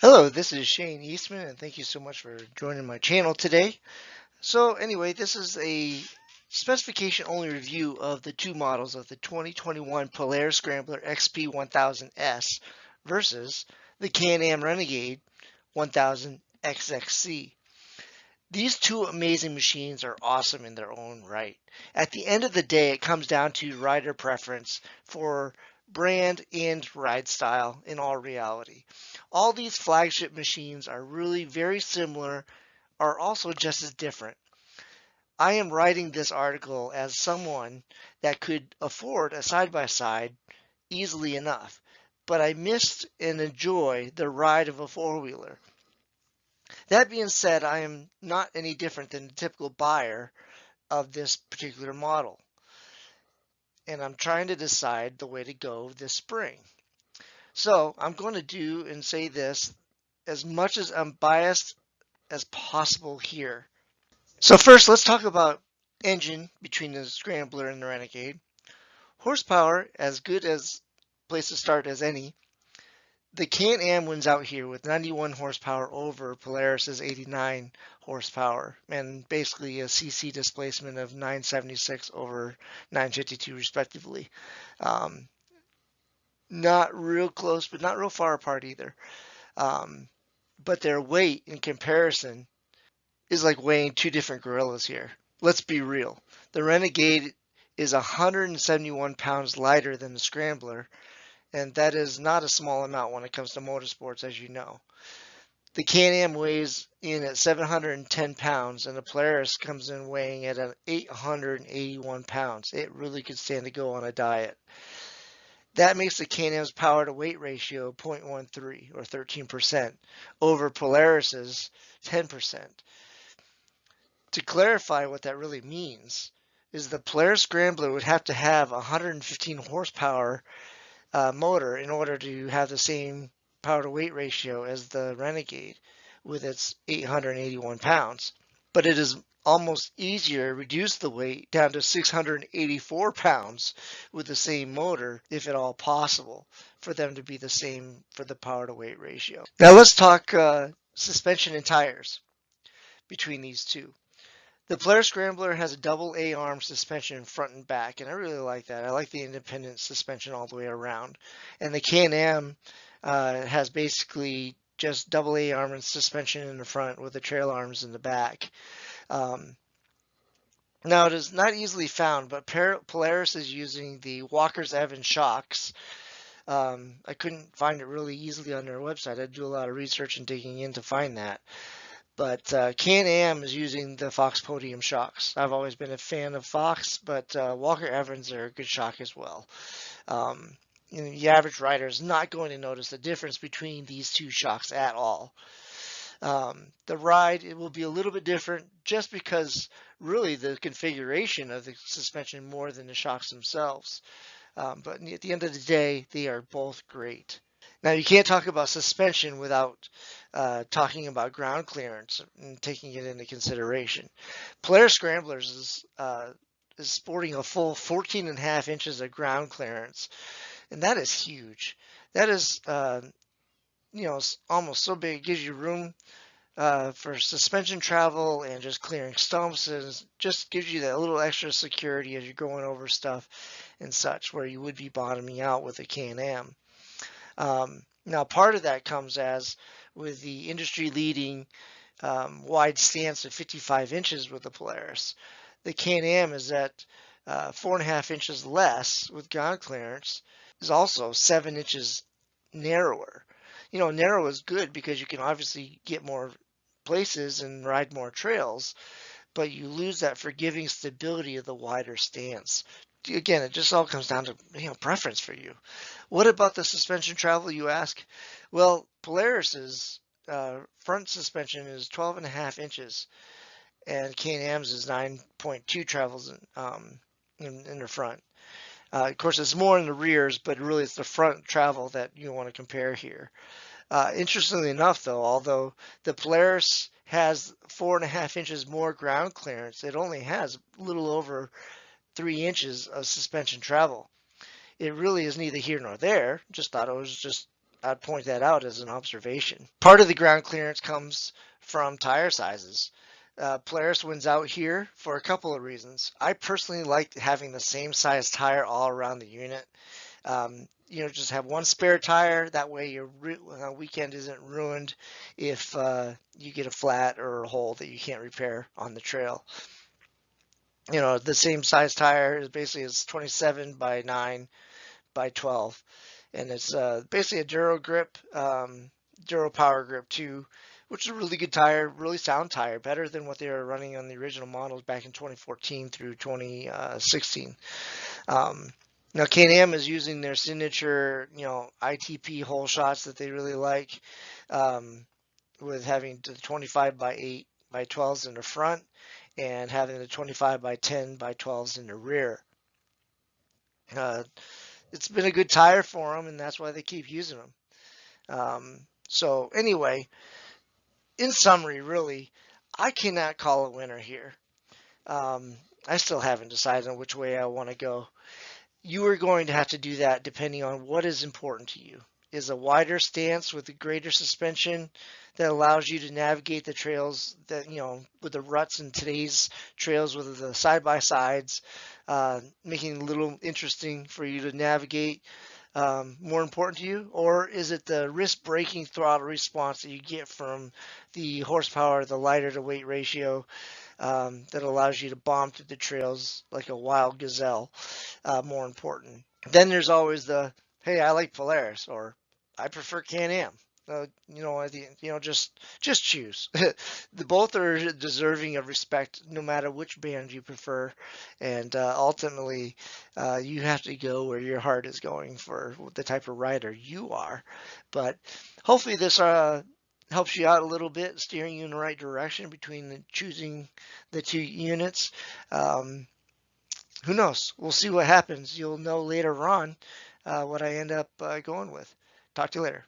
Hello, this is Shane Eastman, and thank you so much for joining my channel today. So anyway, this is a specification only review of the two models of the 2021 Polaris Scrambler XP 1000S versus the Can-Am Renegade 1000 XXC. These two amazing machines are awesome in their own right. At the end of the day, it comes down to rider preference for brand and ride style in all reality. All these flagship machines are really very similar, are also just as different. I am writing this article as someone that could afford a side-by-side easily enough, but I missed and enjoy the ride of a four-wheeler. That being said, I am not any different than the typical buyer of this particular model, and I'm trying to decide the way to go this spring. So I'm going to do and say this as much as I'm biased as possible here. So first, let's talk about engine between the Scrambler and the Renegade. Horsepower, as good as place to start as any. The Can-Am wins out here with 91 horsepower over Polaris's 89 horsepower, and basically a CC displacement of 976 over 952 respectively. Um, Not real close, but not real far apart either. But their weight in comparison is like weighing two different gorillas here. Let's be real. The Renegade is 171 pounds lighter than the Scrambler, and that is not a small amount when it comes to motorsports, as you know. The Can-Am weighs in at 710 pounds, and the Polaris comes in weighing at 881 pounds. It really could stand to go on a diet. That makes the Can-Am's power to weight ratio 0.13 or 13% over Polaris's 10%. To clarify what that really means is the Polaris Scrambler would have to have a 115 horsepower motor in order to have the same power to weight ratio as the Renegade with its 881 pounds. But it is almost easier to reduce the weight down to 684 pounds with the same motor, if at all possible, for them to be the same for the power to weight ratio. Now let's talk suspension and tires between these two. The Polaris Scrambler has a double A-arm suspension front and back, and I really like that. I like the independent suspension all the way around. And the Can-Am has basically just double A-arm suspension in the front with the trail arms in the back. Um, Now, it is not easily found, but Polaris is using the Walker's Evans shocks. I couldn't find it really easily on their website. I had to do a lot of research and digging in to find that. But Can-Am is using the Fox Podium shocks. I've always been a fan of Fox, but Walker Evans are a good shock as well. The average rider is not going to notice the difference between these two shocks at all. The ride, it will be a little bit different just because really the configuration of the suspension more than the shocks themselves. But at the end of the day, they are both great. Now, you can't talk about suspension without talking about ground clearance and taking it into consideration. Polaris Scramblers is sporting a full 14 and a half inches of ground clearance, and that is huge. That is, almost so big. It gives you room for suspension travel and just clearing stumps, and just gives you that little extra security as you're going over stuff and such, where you would be bottoming out with a Can-Am. Now, part of that comes as with the industry-leading wide stance of 55 inches with the Polaris. The Can-Am is at 4.5 inches less with ground clearance, is also 7 inches narrower. Narrow is good because you can obviously get more places and ride more trails, but you lose that forgiving stability of the wider stance. Again, it just all comes down to preference for you. What about the suspension travel, you ask? Well, Polaris's front suspension is 12.5 inches, and Can-Am's is 9.2 travels in the front. Of course, it's more in the rears, but really it's the front travel that you want to compare here. Interestingly enough, though, although the Polaris has 4.5 inches more ground clearance, it only has a little over 3 inches of suspension travel. It really is neither here nor there. Just thought it was just I'd point that out as an observation. Part of the ground clearance comes from tire sizes. Polaris wins out here for a couple of reasons. I personally like having the same size tire all around the unit. Just have one spare tire. That way your weekend isn't ruined if you get a flat or a hole that you can't repair on the trail. The same size tire is basically 27 by 9 by 12, and it's basically a Duro grip, Duro power grip 2, which is a really good tire, really sound tire, better than what they were running on the original models back in 2014 through 2016. Now Can-Am is using their signature, ITP hole shots that they really like, with having the 25 by 8 by 12s in the front and having the 25 by 10 by 12s in the rear. It's been a good tire for them, and that's why they keep using them. So anyway, in summary, really, I cannot call a winner here. I still haven't decided on which way I want to go. You are going to have to do that depending on what is important to you. Is a wider stance with a greater suspension that allows you to navigate the trails that, with the ruts in today's trails with the side-by-sides, making it a little interesting for you to navigate, more important to you? Or is it the wrist braking throttle response that you get from the horsepower, the lighter to weight ratio, that allows you to bomb through the trails like a wild gazelle, more important? Then there's always the, hey, I like Polaris, or I prefer Can-Am. Just choose. Both are deserving of respect, no matter which band you prefer, and ultimately, you have to go where your heart is going for the type of rider you are. But hopefully, this helps you out a little bit, steering you in the right direction between choosing the two units. Who knows? We'll see what happens. You'll know later on what I end up going with. Talk to you later.